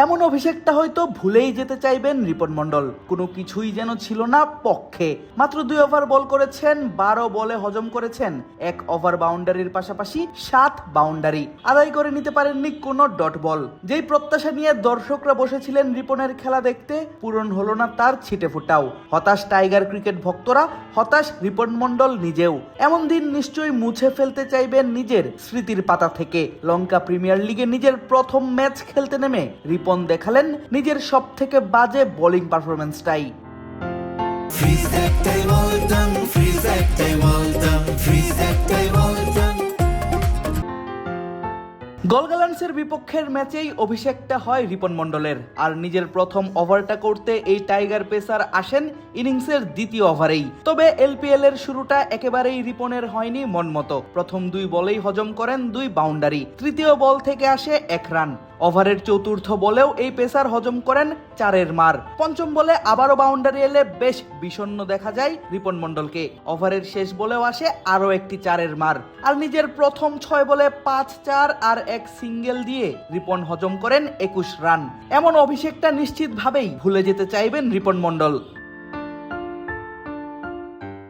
এমন অভিষেকটা হয়তো ভুলেই যেতে চাইবেন রিপন মন্ডল। কোনো কিছুই যেন ছিল না পক্ষে। মাত্র 2 ওভার বল করেছেন, 12 বলে হজম করেছেন 1 ওভার বাউন্ডারির পাশাপাশি 7 বাউন্ডারি আদায় করে নিতে পারেননি কোনো ডট বল। যেই প্রত্যাশা নিয়ে দর্শকরা বসেছিলেন রিপনের খেলা দেখতে, পূরণ হলো না তার ছিটে ফোটাও। হতাশ টাইগার ক্রিকেট ভক্তরা, হতাশ রিপন মন্ডল নিজেও। এমন দিন নিশ্চয়ই মুছে ফেলতে চাইবেন নিজের স্মৃতির পাতা থেকে। লঙ্কা প্রিমিয়ার লিগে নিজের প্রথম ম্যাচ খেলতে নেমে রিপন দেখালেন নিজের সবথেকে বাজে বোলিং পারফরম্যান্সটাই। গলগালান্সের বিপক্ষের ম্যাচেই অভিষেকটা হয় রিপন মন্ডলের। আর নিজের প্রথম ওভারটা করতে এই টাইগার পেসার আসেন ইনিংসের দ্বিতীয় ওভারেই। তবে এলপিএল এর শুরুটা একেবারেই রিপনের হয়নি মন মতো। প্রথম 2 বলেই হজম করেন 2 বাউন্ডারি, তৃতীয় বল থেকে আসে 1 রান। ওভারের চতুর্থ বলেও এই পেসার হজম করেন 4 মার। পঞ্চম বলে আবারও বাউন্ডারি এলে বেশ বিষণ্ণ দেখা যায় রিপন মন্ডলকে। ওভারের শেষ বলেও আসে আরো একটি 4 মার। আর নিজের প্রথম 6 বলে 5-4 আর 1 সিঙ্গেল দিয়ে রিপন হজম করেন 21 রান। এমন অভিষেকটা নিশ্চিতভাবেই ভুলে যেতে চাইবেন রিপন মন্ডল।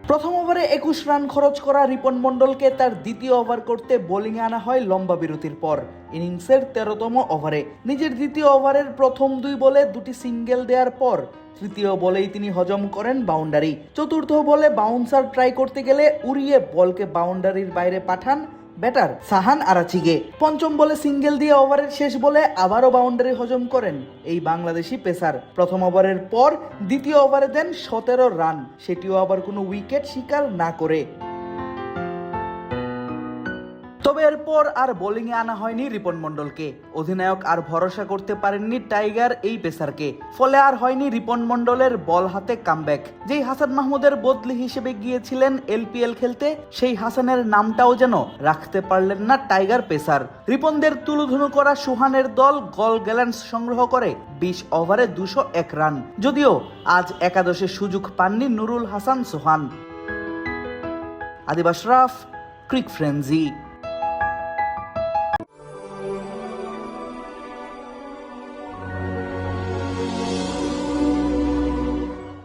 প্রথম ওভারে 21 রান খরচ করা রিপন মন্ডলকে তার দ্বিতীয় ওভার করতে বোলিংয়ে আনা হয় লম্বা বিরতির পর ইনিংসের 13তম ওভারে। নিজের দ্বিতীয় ওভারের প্রথম 2 বলে 2টি সিঙ্গেল দেওয়ার পর তৃতীয় বলেই তিনি হজম করেন বাউন্ডারি। চতুর্থ বলে বাউন্সার ট্রাই করতে গেলে উড়িয়ে বলকে বাউন্ডারির বাইরে পাঠান ব্যাটার সাহান আরাচিগে। পঞ্চম বলে সিঙ্গেল দিয়ে ওভারের শেষ বলে আবারও বাউন্ডারি হজম করেন এই বাংলাদেশি পেসার। প্রথম ওভারের পর দ্বিতীয় ওভারে দেন 17 রান, সেটিও আবার কোনো উইকেট শিকার না করে। তবে এরপর আর বোলিংয়ে আনা হয়নি রিপন মন্ডলকে। অধিনায়ক আর ভরসা করতে পারেননি টাইগার এই পেসারকে। ফলে আর হয়নি রিপন মন্ডলের বল হাতে কামব্যাক। যেই হাসান মাহমুদের বদলি হিসেবে গিয়েছিলেন এলপিএল খেলতে, সেই হাসানের নামটাও যেন রাখতে পারলেন না টাইগার পেসার। রিপনদের তুলোধুনো করা সুহানের দল গলগ্যালান্স সংগ্রহ করে 20 ওভারে 201 রান। যদিও আজ একাদশে সুযোগ পাননি নুরুল হাসান সোহান। আদিব আশরাফ, ক্রিক ফ্রেন্জি।